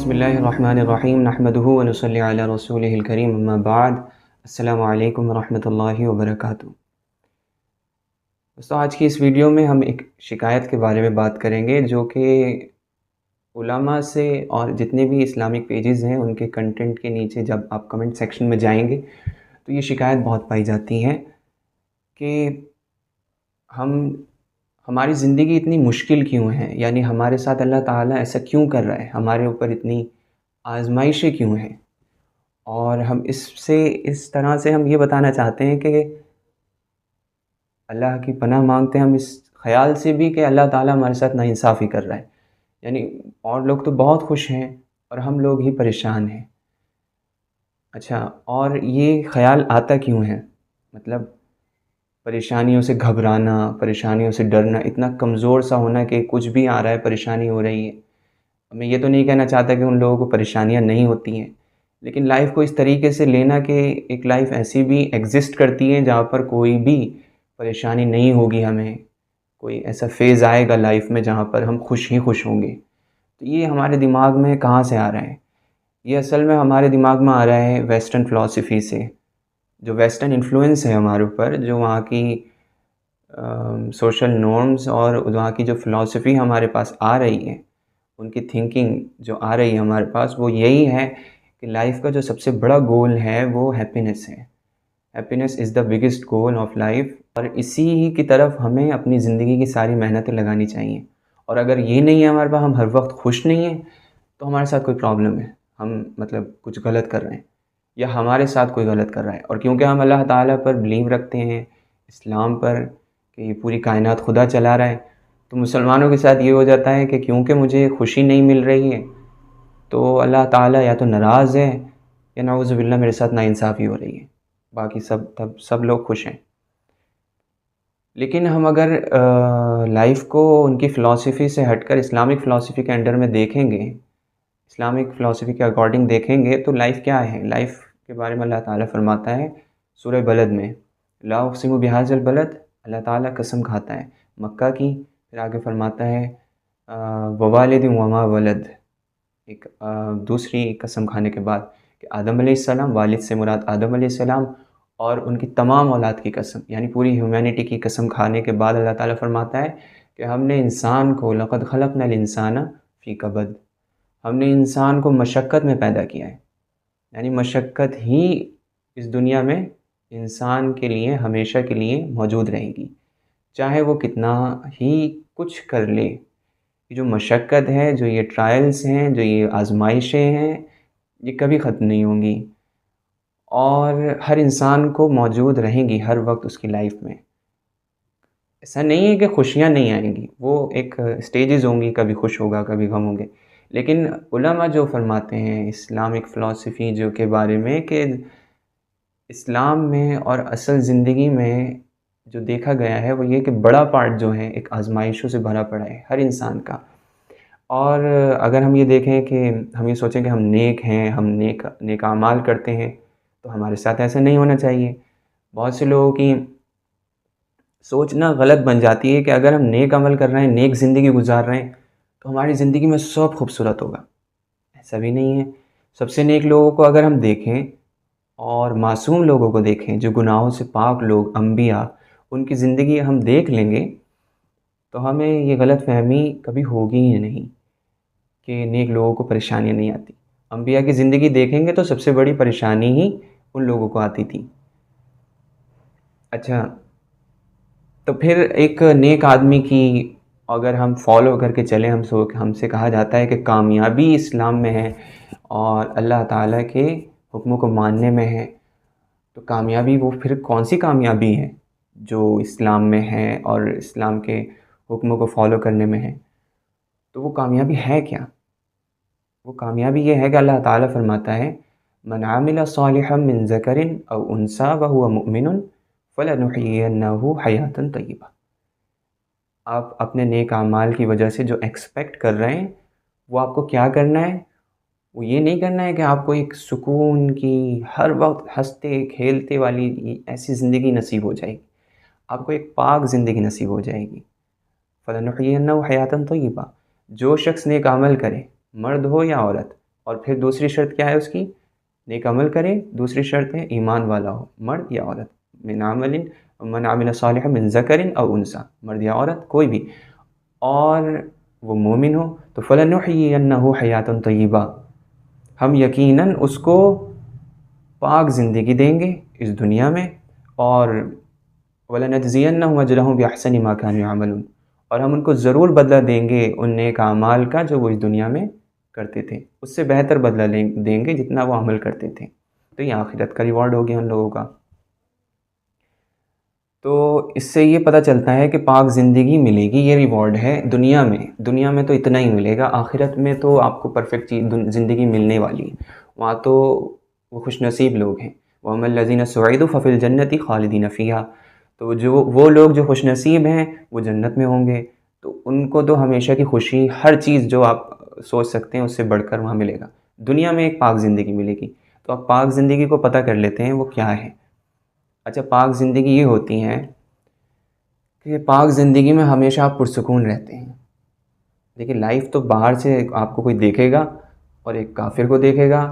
بسم اللہ الرحمن الرحیم نحمدہ ونصلی علی رسولہ الکریم اما بعد السلام علیکم ورحمۃ اللہ وبرکاتہ۔ دوستو آج کی اس ویڈیو میں ہم ایک شکایت کے بارے میں بات کریں گے جو کہ علماء سے اور جتنے بھی اسلامک پیجز ہیں ان کے کنٹینٹ کے نیچے جب آپ کمنٹ سیکشن میں جائیں گے تو یہ شکایت بہت پائی جاتی ہے کہ ہماری زندگی اتنی مشکل کیوں ہے، یعنی ہمارے ساتھ اللہ تعالیٰ ایسا کیوں کر رہا ہے، ہمارے اوپر اتنی آزمائشیں کیوں ہیں۔ اور ہم اس طرح سے ہم یہ بتانا چاہتے ہیں کہ اللہ کی پناہ مانگتے ہیں ہم اس خیال سے بھی کہ اللہ تعالیٰ ہمارے ساتھ ناانصافی کر رہا ہے، یعنی اور لوگ تو بہت خوش ہیں اور ہم لوگ ہی پریشان ہیں۔ اچھا، اور یہ خیال آتا کیوں ہے؟ مطلب پریشانیوں سے گھبرانا، پریشانیوں سے ڈرنا، اتنا کمزور سا ہونا کہ کچھ بھی آ رہا ہے پریشانی ہو رہی ہے۔ میں یہ تو نہیں کہنا چاہتا کہ ان لوگوں کو پریشانیاں نہیں ہوتی ہیں، لیکن لائف کو اس طریقے سے لینا کہ ایک لائف ایسی بھی ایگزسٹ کرتی ہے جہاں پر کوئی بھی پریشانی نہیں ہوگی، ہمیں کوئی ایسا فیز آئے گا لائف میں جہاں پر ہم خوش ہی خوش ہوں گے۔ تو یہ ہمارے دماغ میں کہاں سے آ رہا ہے؟ یہ اصل میں ہمارے دماغ میں آ رہا ہے ویسٹرن فلاسفی سے، جو ویسٹرن انفلوئنس ہے ہمارے اوپر، جو وہاں کی سوشل نارمز اور وہاں کی جو فلاسفی ہمارے پاس آ رہی ہے، ان کی تھنکنگ جو آ رہی ہے ہمارے پاس، وہ یہی ہے کہ لائف کا جو سب سے بڑا گول ہے وہ ہیپینس ہے۔ Happiness is the biggest goal of life, اور اسی ہی کی طرف ہمیں اپنی زندگی کی ساری محنتیں لگانی چاہیے۔ اور اگر یہ نہیں ہے ہمارے پاس، ہم ہر وقت خوش نہیں ہیں، تو ہمارے ساتھ کوئی پرابلم ہے، ہم مطلب کچھ غلط کر رہے ہیں یا ہمارے ساتھ کوئی غلط کر رہا ہے۔ اور کیونکہ ہم اللہ تعالیٰ پر بلیو رکھتے ہیں، اسلام پر، کہ یہ پوری کائنات خدا چلا رہا ہے، تو مسلمانوں کے ساتھ یہ ہو جاتا ہے کہ کیونکہ مجھے خوشی نہیں مل رہی ہے تو اللہ تعالیٰ یا تو ناراض ہے یا نعوذ باللہ میرے ساتھ ناانصافی ہو رہی ہے، باقی سب لوگ خوش ہیں۔ لیکن ہم اگر لائف کو ان کی فلاسفی سے ہٹ کر اسلامک فلاسفی کے انڈر میں دیکھیں گے، اسلامک فلاسفی کے اکارڈنگ دیکھیں گے، تو لائف کیا ہے؟ لائف کے بارے میں اللہ تعالیٰ فرماتا ہے سورہ بلد میں، لا اقسم بہذا البلد، اللہ تعالیٰ قسم کھاتا ہے مکہ کی، پھر آگے فرماتا ہے ووالد وما ولد، ایک دوسری قسم کھانے کے بعد کہ آدم علیہ السلام، والد سے مراد آدم علیہ السلام اور ان کی تمام اولاد کی قسم، یعنی پوری ہیومینٹی کی قسم کھانے کے بعد اللہ تعالیٰ فرماتا ہے کہ ہم نے انسان کو لقد خلقنا الانسان فی کبد، ہم نے انسان کو مشقت میں پیدا کیا ہے، یعنی مشقت ہی اس دنیا میں انسان کے لیے ہمیشہ کے لیے موجود رہے گی، چاہے وہ کتنا ہی کچھ کر لے۔ یہ جو مشقت ہے، جو یہ ٹرائلز ہیں، جو یہ آزمائشیں ہیں، یہ کبھی ختم نہیں ہوں گی، اور ہر انسان کو موجود رہیں گی ہر وقت اس کی لائف میں۔ ایسا نہیں ہے کہ خوشیاں نہیں آئیں گی، وہ ایک سٹیجز ہوں گی، کبھی خوش ہوگا کبھی غم ہوں گے، لیکن علماء جو فرماتے ہیں اسلامک فلاسفی جو کے بارے میں کہ اسلام میں اور اصل زندگی میں جو دیکھا گیا ہے وہ یہ کہ بڑا پارٹ جو ہے ایک آزمائشوں سے بھرا پڑا ہے ہر انسان کا۔ اور اگر ہم یہ دیکھیں کہ ہم یہ سوچیں کہ ہم نیک ہیں، ہم نیک اعمال کرتے ہیں، تو ہمارے ساتھ ایسا نہیں ہونا چاہیے۔ بہت سے لوگوں کی سوچنا غلط بن جاتی ہے کہ اگر ہم نیک عمل کر رہے ہیں، نیک زندگی گزار رہے ہیں، تو ہماری زندگی میں سب خوبصورت ہوگا۔ ایسا بھی نہیں ہے۔ سب سے نیک لوگوں کو اگر ہم دیکھیں اور معصوم لوگوں کو دیکھیں، جو گناہوں سے پاک لوگ، انبیاء، ان کی زندگی ہم دیکھ لیں گے تو ہمیں یہ غلط فہمی کبھی ہوگی ہی نہیں کہ نیک لوگوں کو پریشانیاں نہیں آتی۔ انبیاء کی زندگی دیکھیں گے تو سب سے بڑی پریشانی ہی ان لوگوں کو آتی تھی۔ اچھا، تو پھر ایک نیک آدمی کی اگر ہم فالو کر کے چلیں، ہم سے کہا جاتا ہے کہ کامیابی اسلام میں ہے اور اللہ تعالیٰ کے حکموں کو ماننے میں ہے، تو کامیابی وہ پھر کون سی کامیابی ہے جو اسلام میں ہے اور اسلام کے حکموں کو فالو کرنے میں ہے؟ تو وہ کامیابی ہے کیا؟ وہ کامیابی یہ ہے کہ اللہ تعالیٰ فرماتا ہے من عمل صالحا من ذکر او انثی وهو مؤمن فلنحیینہ حیاتا طیبہ۔ آپ اپنے نیک اعمال کی وجہ سے جو ایکسپیکٹ کر رہے ہیں، وہ آپ کو کیا کرنا ہے؟ وہ یہ نہیں کرنا ہے کہ آپ کو ایک سکون کی، ہر وقت ہنستے کھیلتے والی ایسی زندگی نصیب ہو جائے گی، آپ کو ایک پاک زندگی نصیب ہو جائے گی۔ فَلَنُحْيِيَنَّهُ حَيَاةً طَيِّبَةً، جو شخص نیک عمل کرے، مرد ہو یا عورت، اور پھر دوسری شرط کیا ہے اس کی؟ نیک عمل کرے. دوسری شرط ہے ایمان والا ہو، مرد یا عورت. من عمل صالحا من ذکر او انثی، مرد یا عورت کوئی بھی، اور وہ مومن ہو تو فلنحیینہ حیاتا طیبہ، ہم یقیناً اس کو پاک زندگی دیں گے اس دنیا میں، اور وَلَنَجْزِيَنَّهُمْ أَجْرَهُمْ بِأَحْسَنِ مَا كَانُوا يَعْمَلُونَ، اور ہم ان کو ضرور بدلہ دیں گے ان نیک اعمال کا جو وہ اس دنیا میں کرتے تھے، اس سے بہتر بدلہ دیں گے جتنا وہ عمل کرتے تھے. تو یہ آخرت کا ریوارڈ ہو گیا ان لوگوں کا. تو اس سے یہ پتہ چلتا ہے کہ پاک زندگی ملے گی، یہ ریوارڈ ہے دنیا میں. دنیا میں تو اتنا ہی ملے گا، آخرت میں تو آپ کو پرفیکٹ زندگی ملنے والی ہے. وہاں تو وہ خوش نصیب لوگ ہیں. وَأَمَّا الَّذِينَ سُعِدُوا فَفِي الْجَنَّةِ خَالِدِينَ فِيهَا، تو وہ لوگ جو خوش نصیب ہیں وہ جنت میں ہوں گے، تو ان کو تو ہمیشہ کی خوشی، ہر چیز جو آپ سوچ سکتے ہیں اس سے بڑھ کر وہاں ملے گا. دنیا میں ایک پاک زندگی ملے گی. تو آپ پاک زندگی کو پتہ کر لیتے ہیں وہ کیا ہے. اچھا، پاک زندگی یہ ہوتی ہے کہ پاک زندگی میں ہمیشہ آپ پرسکون رہتے ہیں. دیکھیں، لائف تو باہر سے آپ کو کوئی دیکھے گا، اور ایک کافر کو دیکھے گا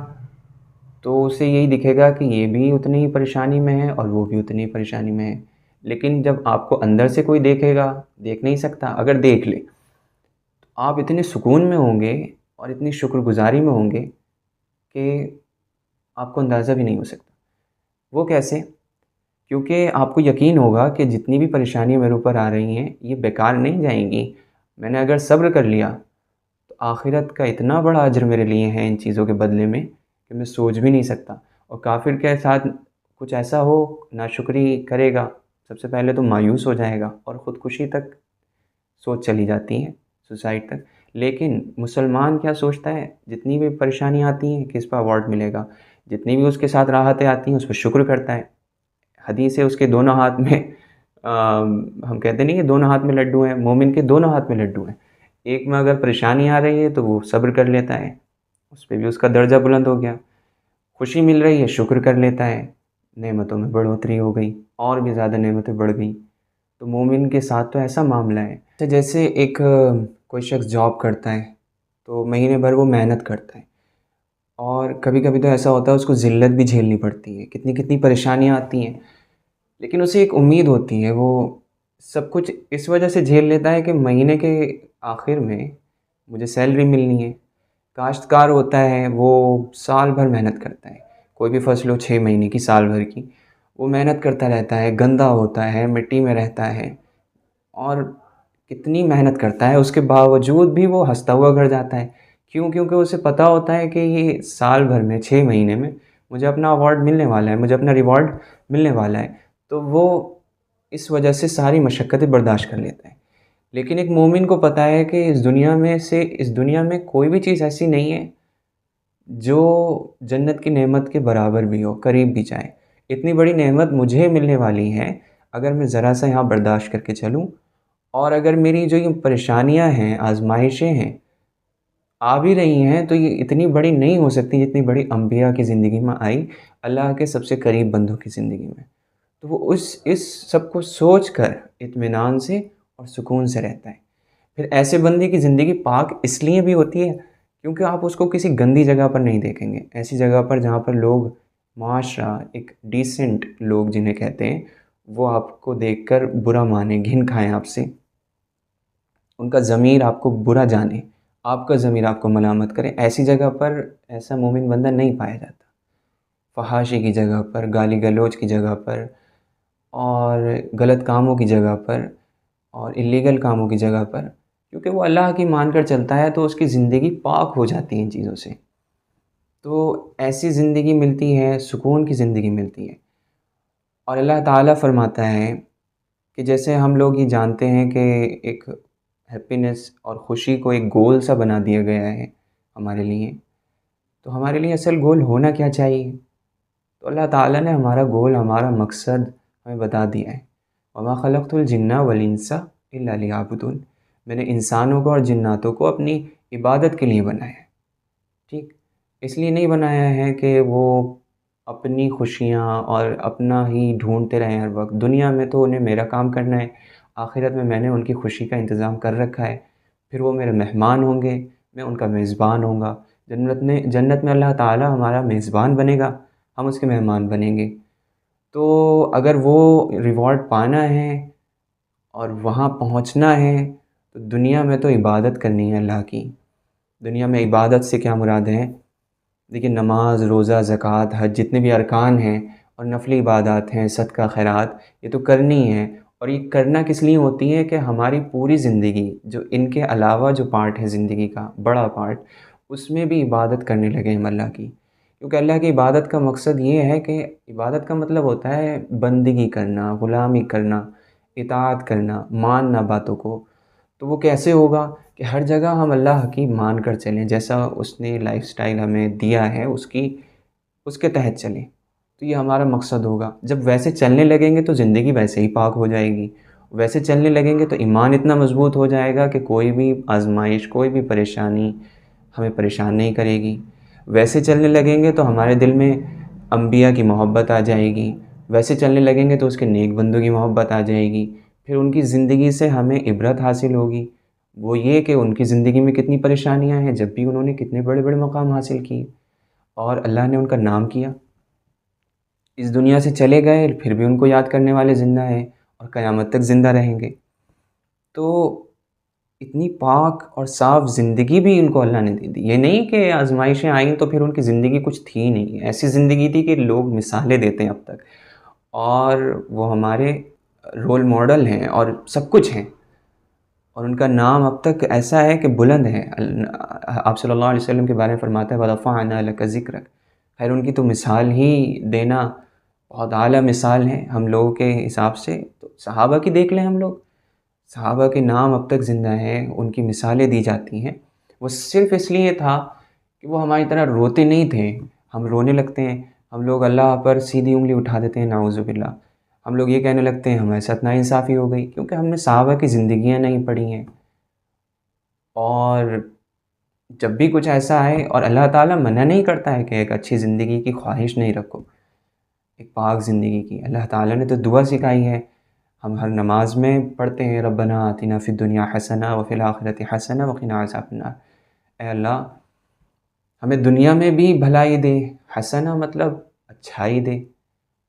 تو اسے یہی دکھے گا کہ یہ بھی اتنی ہی پریشانی میں ہے اور وہ بھی اتنی ہی پریشانی میں ہے. لیکن جب آپ کو اندر سے کوئی دیکھے گا، دیکھ نہیں سکتا، اگر دیکھ لے تو آپ اتنے سکون میں ہوں گے اور اتنی شکر گزاری میں ہوں گے کہ آپ کو اندازہ بھی نہیں ہو سکتا. وہ کیسے؟ کیونکہ آپ کو یقین ہوگا کہ جتنی بھی پریشانیاں میرے اوپر آ رہی ہیں یہ بیکار نہیں جائیں گی. میں نے اگر صبر کر لیا تو آخرت کا اتنا بڑا اجر میرے لیے ہے ان چیزوں کے بدلے میں کہ میں سوچ بھی نہیں سکتا. اور کافر کے ساتھ کچھ ایسا ہو، ناشکری کرے گا، سب سے پہلے تو مایوس ہو جائے گا اور خودکشی تک سوچ چلی جاتی ہے، سوسائڈ تک. لیکن مسلمان کیا سوچتا ہے؟ جتنی بھی پریشانیاں آتی ہیں کہ اس پہ ایوارڈ ملے گا، جتنی بھی اس کے ساتھ راحتیں آتی ہیں اس پہ شکر کرتا ہے. حدیث ہے اس کے دونوں ہاتھ میں ہم کہتے نہیں کہ دونوں ہاتھ میں لڈو ہیں، مومن کے دونوں ہاتھ میں لڈو ہیں. ایک میں اگر پریشانی آ رہی ہے تو وہ صبر کر لیتا ہے، اس پہ بھی اس کا درجہ بلند ہو گیا. خوشی مل رہی ہے، شکر کر لیتا ہے، نعمتوں میں بڑھوتری ہو گئی، اور بھی زیادہ نعمتیں بڑھ گئیں. تو مومن کے ساتھ تو ایسا معاملہ ہے. جیسے ایک کوئی شخص جاب کرتا ہے تو مہینے بھر وہ محنت کرتا ہے، اور کبھی کبھی تو ایسا ہوتا ہے اس کو ذلت بھی جھیلنی پڑتی ہے، کتنی پریشانیاں آتی ہیں، لیکن اسے ایک امید ہوتی ہے. وہ سب کچھ اس وجہ سے جھیل لیتا ہے کہ مہینے کے آخر میں مجھے سیلری ملنی ہے. کاشتکار ہوتا ہے، وہ سال بھر محنت کرتا ہے، کوئی بھی فصل ہو 6 مہینے کی، سال بھر کی، وہ محنت کرتا رہتا ہے، گندا ہوتا ہے، مٹی میں رہتا ہے، اور کتنی محنت کرتا ہے، اس کے باوجود بھی وہ ہنستا ہوا گھر جاتا ہے. کیوں؟ کیونکہ اسے پتہ ہوتا ہے کہ یہ سال بھر میں 6 مہینے میں مجھے اپنا ایوارڈ ملنے والا ہے، مجھے اپنا ریوارڈ ملنے والا ہے. تو وہ اس وجہ سے ساری مشقتیں برداشت کر لیتا ہے. لیکن ایک مومن کو پتہ ہے کہ اس دنیا میں کوئی بھی چیز ایسی نہیں ہے جو جنت کی نعمت کے برابر بھی ہو، قریب بھی جائے. اتنی بڑی نعمت مجھے ملنے والی ہے اگر میں ذرا سا یہاں برداشت کر کے چلوں، اور اگر میری جو یہ پریشانیاں ہیں، آزمائشیں ہیں، آ بھی رہی ہیں، تو یہ اتنی بڑی نہیں ہو سکتی جتنی بڑی انبیاء کی زندگی میں آئی، اللہ کے سب سے قریب بندوں کی زندگی میں. تو وہ اس سب کو سوچ کر اطمینان سے اور سکون سے رہتا ہے. پھر ایسے بندے کی زندگی پاک اس لیے بھی ہوتی ہے کیونکہ آپ اس کو کسی گندی جگہ پر نہیں دیکھیں گے. ایسی جگہ پر جہاں پر لوگ، معاشرہ، ایک ڈیسنٹ لوگ جنہیں کہتے ہیں، وہ آپ کو دیکھ کر برا مانیں، گھن کھائیں آپ سے، ان کا ضمیر آپ کو برا جانے، آپ کا ضمیر آپ کو ملامت کرے. ایسی جگہ پر ایسا مومن بندہ نہیں پایا جاتا. فحاشی کی جگہ پر، گالی گلوچ کی جگہ پر، اور غلط کاموں کی جگہ پر، اور اللیگل کاموں کی جگہ پر، کیونکہ وہ اللہ کی مان کر چلتا ہے تو اس کی زندگی پاک ہو جاتی ہے ان چیزوں سے. تو ایسی زندگی ملتی ہے، سکون کی زندگی ملتی ہے. اور اللہ تعالیٰ فرماتا ہے کہ جیسے ہم لوگ یہ جانتے ہیں کہ ایک ہیپینس اور خوشی کو ایک گول سا بنا دیا گیا ہے ہمارے لیے، تو ہمارے لیے اصل گول ہونا کیا چاہیے؟ تو اللہ تعالیٰ نے ہمارا گول، ہمارا مقصد ہمیں بتا دیا ہے. وَمَا خَلَقْتُ الْجِنَّ وَالْإِنسَ إِلَّا لِيَعْبُدُونِ، میں نے انسانوں کو اور جناتوں کو اپنی عبادت کے لیے بنایا ہے. ٹھیک، اس لیے نہیں بنایا ہے کہ وہ اپنی خوشیاں اور اپنا ہی ڈھونڈتے رہیں ہر وقت. دنیا میں تو انہیں میرا کام کرنا ہے، آخرت میں نے ان کی خوشی کا انتظام کر رکھا ہے. پھر وہ میرے مہمان ہوں گے، میں ان کا میزبان ہوں گا. جنت میں اللہ تعالیٰ ہمارا میزبان بنے گا، ہم اس کے مہمان بنیں گے۔ تو اگر وہ ریوارڈ پانا ہے اور وہاں پہنچنا ہے تو دنیا میں تو عبادت کرنی ہے اللہ کی۔ دنیا میں عبادت سے کیا مراد ہے؟ دیکھیے، نماز، روزہ، زکوٰۃ، حج، جتنے بھی ارکان ہیں اور نفلی عبادات ہیں، صدقہ خیرات، یہ تو کرنی ہے۔ اور یہ کرنا کس لیے ہوتی ہے کہ ہماری پوری زندگی، جو ان کے علاوہ جو پارٹ ہے زندگی کا بڑا پارٹ، اس میں بھی عبادت کرنے لگے ہم اللہ کی۔ کیونکہ اللہ کی عبادت کا مقصد یہ ہے کہ عبادت کا مطلب ہوتا ہے بندگی کرنا، غلامی کرنا، اطاعت کرنا، ماننا باتوں کو۔ تو وہ کیسے ہوگا کہ ہر جگہ ہم اللہ کی مان کر چلیں، جیسا اس نے لائف سٹائل ہمیں دیا ہے اس کے تحت چلیں۔ تو یہ ہمارا مقصد ہوگا۔ جب ویسے چلنے لگیں گے تو زندگی ویسے ہی پاک ہو جائے گی، ویسے چلنے لگیں گے تو ایمان اتنا مضبوط ہو جائے گا کہ کوئی بھی آزمائش، کوئی بھی پریشانی ہمیں پریشان نہیں کرے گی۔ ویسے چلنے لگیں گے تو ہمارے دل میں انبیاء کی محبت آ جائے گی، ویسے چلنے لگیں گے تو اس کے نیک بندوں کی محبت آ جائے گی۔ پھر ان کی زندگی سے ہمیں عبرت حاصل ہوگی، وہ یہ کہ ان کی زندگی میں کتنی پریشانیاں ہیں، جب بھی انہوں نے کتنے بڑے بڑے مقام حاصل کیے اور اللہ نے ان کا نام کیا۔ اس دنیا سے چلے گئے پھر بھی ان کو یاد کرنے والے زندہ ہیں اور قیامت تک زندہ رہیں گے۔ تو اتنی پاک اور صاف زندگی بھی ان کو اللہ نے دے دی۔ یہ نہیں کہ آزمائشیں آئیں تو پھر ان کی زندگی کچھ تھی نہیں، ایسی زندگی تھی کہ لوگ مثالیں دیتے ہیں اب تک، اور وہ ہمارے رول ماڈل ہیں اور سب کچھ ہیں، اور ان کا نام اب تک ایسا ہے کہ بلند ہے۔ آپ صلی اللہ علیہ وسلم کے بارے میں فرماتا ہے وَرَفَعْنَا لَكَ ذِكْرَكَ۔ خیر، ان کی تو مثال ہی دینا بہت اعلیٰ مثال ہے ہم لوگوں کے حساب سے۔ تو صحابہ کی دیکھ لیں، ہم لوگ صحابہ کے نام اب تک زندہ ہیں، ان کی مثالیں دی جاتی ہیں۔ وہ صرف اس لیے تھا کہ وہ ہماری طرح روتے نہیں تھے۔ ہم رونے لگتے ہیں، ہم لوگ اللہ پر سیدھی انگلی اٹھا دیتے ہیں، نعوذ باللہ۔ ہم لوگ یہ کہنے لگتے ہیں ہمارے ساتھ ناانصافی ہو گئی، کیونکہ ہم نے صحابہ کی زندگیاں نہیں پڑھی ہیں۔ اور جب بھی کچھ ایسا ہے، اور اللہ تعالیٰ منع نہیں کرتا ہے کہ ایک اچھی زندگی کی خواہش نہیں رکھو، ایک پاک زندگی کی۔ اللہ تعالیٰ نے تو دعا سکھائی ہے، ہم ہر نماز میں پڑھتے ہیں ربنا آتنا فی الدنیا حسنہ وفی الآخرۃ حسنہ وقنا عذاب النار۔ اے اللہ، ہمیں دنیا میں بھی بھلائی دے، حسنہ مطلب اچھائی دے،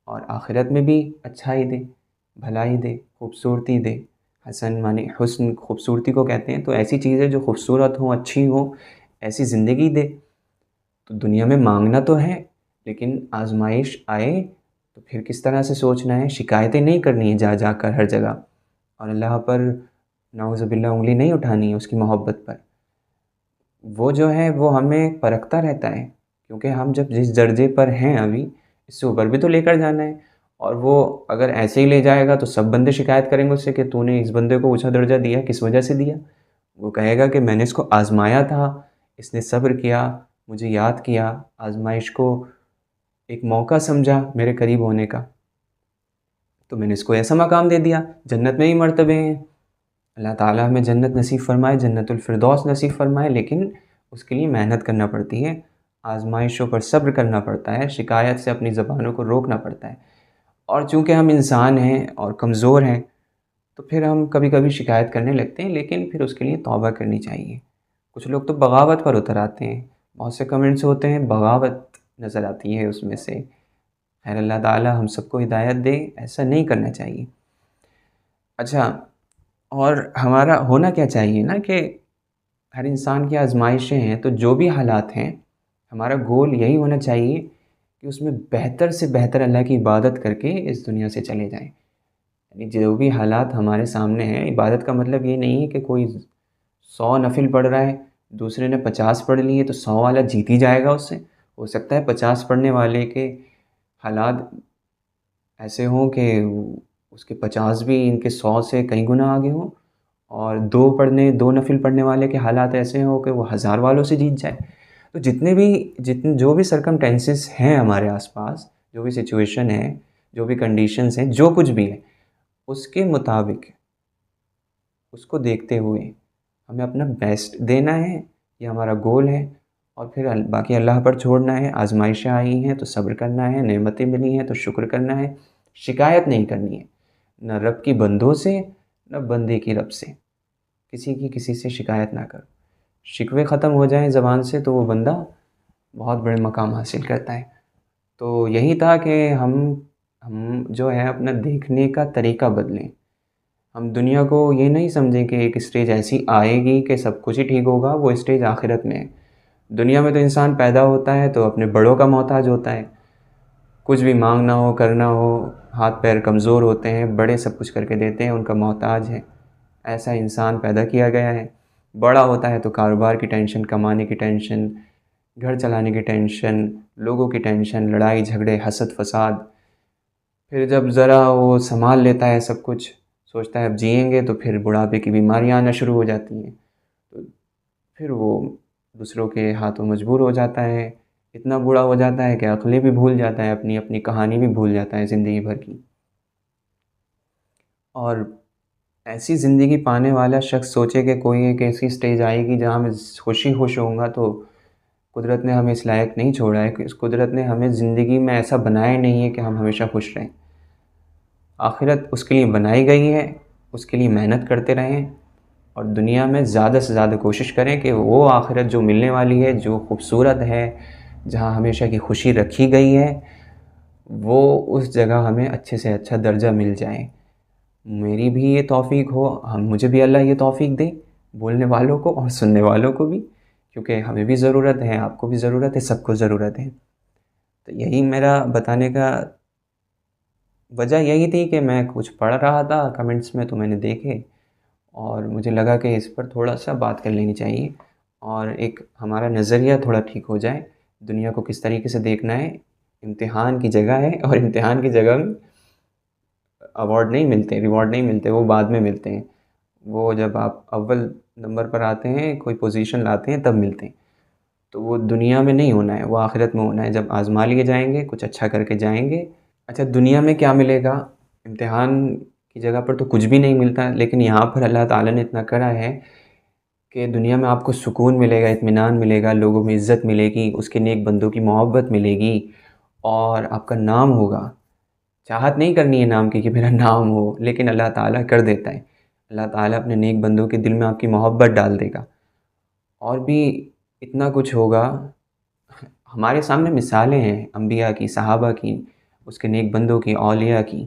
اور آخرت میں بھی اچھائی دے، بھلائی دے، خوبصورتی دے۔ حسن معنی حسن، خوبصورتی کو کہتے ہیں۔ تو ایسی چیزیں جو خوبصورت ہوں، اچھی ہوں، ایسی زندگی دے۔ تو دنیا میں مانگنا تو ہے، لیکن آزمائش آئے تو پھر کس طرح سے سوچنا ہے، شکایتیں نہیں کرنی ہیں جا جا کر ہر جگہ، اور اللہ پر نعوذ باللہ انگلی نہیں اٹھانی ہے اس کی محبت پر۔ وہ جو ہے وہ ہمیں پرکھتا رہتا ہے، کیونکہ ہم جب جس درجے پر ہیں ابھی، اس سے اوپر بھی تو لے کر جانا ہے۔ اور وہ اگر ایسے ہی لے جائے گا تو سب بندے شکایت کریں گے اس سے کہ تو نے اس بندے کو اونچا درجہ دیا، کس وجہ سے دیا؟ وہ کہے گا کہ میں نے اس کو آزمایا تھا، اس نے صبر کیا، مجھے یاد کیا، آزمائش کو ایک موقع سمجھا میرے قریب ہونے کا، تو میں نے اس کو ایسا مقام دے دیا۔ جنت میں ہی مرتبے ہیں، اللہ تعالیٰ ہمیں جنت نصیب فرمائے، جنت الفردوس نصیب فرمائے، لیکن اس کے لیے محنت کرنا پڑتی ہے، آزمائشوں پر صبر کرنا پڑتا ہے، شکایت سے اپنی زبانوں کو روکنا پڑتا ہے۔ اور چونکہ ہم انسان ہیں اور کمزور ہیں، تو پھر ہم کبھی کبھی شکایت کرنے لگتے ہیں، لیکن پھر اس کے لیے توبہ کرنی چاہیے۔ کچھ لوگ تو بغاوت پر اتر آتے ہیں، بہت سے کمنٹس ہوتے ہیں بغاوت نظر آتی ہے اس میں سے۔ خیر، اللہ تعالیٰ ہم سب کو ہدایت دے، ایسا نہیں کرنا چاہیے۔ اچھا، اور ہمارا ہونا کیا چاہیے نا کہ ہر انسان کی آزمائشیں ہیں، تو جو بھی حالات ہیں ہمارا گول یہی ہونا چاہیے کہ اس میں بہتر سے بہتر اللہ کی عبادت کر کے اس دنیا سے چلے جائیں۔ یعنی جو بھی حالات ہمارے سامنے ہیں، عبادت کا مطلب یہ نہیں ہے کہ کوئی 100 نفل پڑھ رہا ہے، دوسرے نے 50 پڑھ لیے تو 100 والا جیت ہی جائے گا اس سے۔ ہو سکتا ہے 50 پڑھنے والے کے حالات ایسے ہوں کہ اس کے 50 بھی ان کے 100 سے کئی گنا آگے ہوں، اور دو نفل پڑھنے والے کے حالات ایسے ہوں کہ وہ 1000 والوں سے جیت جائے۔ تو جو بھی سرکمٹینسز ہیں ہمارے آس پاس، جو بھی سچویشن ہے، جو بھی کنڈیشنز ہیں، جو کچھ بھی ہے، اس کے مطابق، اس کو دیکھتے ہوئے ہمیں اپنا بیسٹ دینا ہے، یہ ہمارا گول ہے۔ اور پھر باقی اللہ پر چھوڑنا ہے۔ آزمائشیں آئی ہیں تو صبر کرنا ہے، نعمتیں ملی ہیں تو شکر کرنا ہے، شکایت نہیں کرنی ہے، نہ رب کی بندوں سے، نہ بندے کی رب سے۔ کسی سے شکایت نہ کرو، شکوے ختم ہو جائیں زبان سے تو وہ بندہ بہت بڑے مقام حاصل کرتا ہے۔ تو یہی تھا کہ ہم جو ہے اپنا دیکھنے کا طریقہ بدلیں۔ ہم دنیا کو یہ نہیں سمجھیں کہ ایک اسٹیج ایسی آئے گی کہ سب کچھ ہی ٹھیک ہوگا، وہ اسٹیج آخرت میں ہے۔ دنیا میں تو انسان پیدا ہوتا ہے تو اپنے بڑوں کا محتاج ہوتا ہے، کچھ بھی مانگنا ہو کرنا ہو، ہاتھ پیر کمزور ہوتے ہیں، بڑے سب کچھ کر کے دیتے ہیں، ان کا محتاج ہے۔ ایسا انسان پیدا کیا گیا ہے۔ بڑا ہوتا ہے تو کاروبار کی ٹینشن، کمانے کی ٹینشن، گھر چلانے کی ٹینشن، لوگوں کی ٹینشن، لڑائی جھگڑے، حسد فساد۔ پھر جب ذرا وہ سنبھال لیتا ہے سب کچھ، سوچتا ہے اب جئیں گے، تو پھر بڑھاپے کی بیماریاں آنا شروع ہو جاتی ہیں، تو پھر وہ دوسروں کے ہاتھوں مجبور ہو جاتا ہے، اتنا بوڑھا ہو جاتا ہے کہ عقلیں بھی بھول جاتا ہے، اپنی اپنی کہانی بھی بھول جاتا ہے زندگی بھر کی۔ اور ایسی زندگی پانے والا شخص سوچے کہ کوئی ایک ایسی سٹیج آئے گی جہاں میں خوش ہی خوش ہوں گا، تو قدرت نے ہمیں اس لائق نہیں چھوڑا ہے کہ اس قدرت نے ہمیں زندگی میں ایسا بنایا ہی نہیں ہے کہ ہم ہمیشہ خوش رہیں۔ آخرت اس کے لیے بنائی گئی ہے، اس کے لیے محنت کرتے رہیں، اور دنیا میں زیادہ سے زیادہ کوشش کریں کہ وہ آخرت جو ملنے والی ہے، جو خوبصورت ہے، جہاں ہمیشہ کی خوشی رکھی گئی ہے، وہ اس جگہ ہمیں اچھے سے اچھا درجہ مل جائے۔ میری بھی یہ توفیق ہو، مجھے بھی اللہ یہ توفیق دے، بولنے والوں کو اور سننے والوں کو بھی، کیونکہ ہمیں بھی ضرورت ہے، آپ کو بھی ضرورت ہے، سب کو ضرورت ہے۔ تو یہی میرا بتانے کا وجہ یہی تھی کہ میں کچھ پڑھ رہا تھا کمنٹس میں، تو میں نے دیکھے اور مجھے لگا کہ اس پر تھوڑا سا بات کر لینی چاہیے، اور ایک ہمارا نظریہ تھوڑا ٹھیک ہو جائے، دنیا کو کس طریقے سے دیکھنا ہے۔ امتحان کی جگہ ہے، اور امتحان کی جگہ میں ایوارڈ نہیں ملتے، ریوارڈ نہیں ملتے، وہ بعد میں ملتے ہیں۔ وہ جب آپ اول نمبر پر آتے ہیں، کوئی پوزیشن لاتے ہیں، تب ملتے ہیں۔ تو وہ دنیا میں نہیں ہونا ہے، وہ آخرت میں ہونا ہے، جب آزما لیے جائیں گے، کچھ اچھا کر کے جائیں گے۔ اچھا، دنیا میں کیا ملے گا؟ امتحان کی جگہ پر تو کچھ بھی نہیں ملتا، لیکن یہاں پر اللہ تعالیٰ نے اتنا کرا ہے کہ دنیا میں آپ کو سکون ملے گا، اطمینان ملے گا، لوگوں میں عزت ملے گی، اس کے نیک بندوں کی محبت ملے گی، اور آپ کا نام ہوگا۔ چاہت نہیں کرنی ہے نام کی کہ میرا نام ہو، لیکن اللہ تعالیٰ کر دیتا ہے۔ اللہ تعالیٰ اپنے نیک بندوں کے دل میں آپ کی محبت ڈال دے گا، اور بھی اتنا کچھ ہوگا۔ ہمارے سامنے مثالیں ہیں انبیاء کی، صحابہ کی، اس کے نیک بندوں کی، اولیاء کی،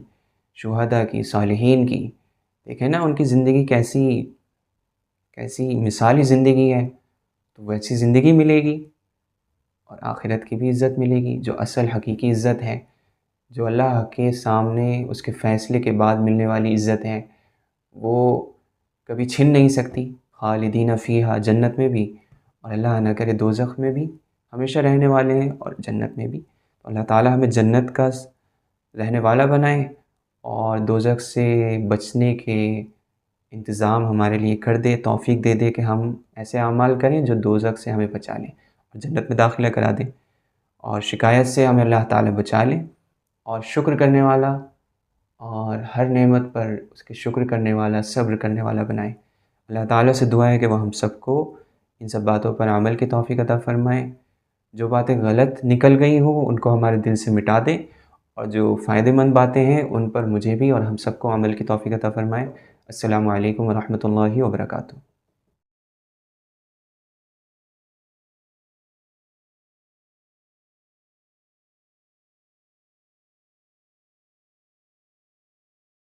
شہداء کی، صالحین کی۔ دیکھیں نا ان کی زندگی کیسی کیسی مثالی زندگی ہے، تو ویسی زندگی ملے گی، اور آخرت کی بھی عزت ملے گی، جو اصل حقیقی عزت ہے، جو اللہ کے سامنے اس کے فیصلے کے بعد ملنے والی عزت ہے، وہ کبھی چھن نہیں سکتی۔ خالدین فیہا، جنت میں بھی، اور اللہ نہ کرے دوزخ میں بھی ہمیشہ رہنے والے ہیں، اور جنت میں بھی۔ تو اللہ تعالیٰ ہمیں جنت کا رہنے والا بنائے، اور دوزخ سے بچنے کے انتظام ہمارے لیے کر دے، توفیق دے دے کہ ہم ایسے اعمال کریں جو دوزخ سے ہمیں بچا لیں اور جنت میں داخلہ کرا دیں، اور شکایت سے ہمیں اللہ تعالیٰ بچا لیں، اور شکر کرنے والا، اور ہر نعمت پر اس کے شکر کرنے والا، صبر کرنے والا بنائے۔ اللہ تعالیٰ سے دعا ہے کہ وہ ہم سب کو ان سب باتوں پر عمل کی توفیق عطا فرمائے۔ جو باتیں غلط نکل گئی ہوں ان کو ہمارے دل سے مٹا دیں، اور جو فائدہ مند باتیں ہیں ان پر مجھے بھی اور ہم سب کو عمل کی توفیق عطا فرمائے۔ السلام علیکم ورحمۃ اللہ وبرکاتہ۔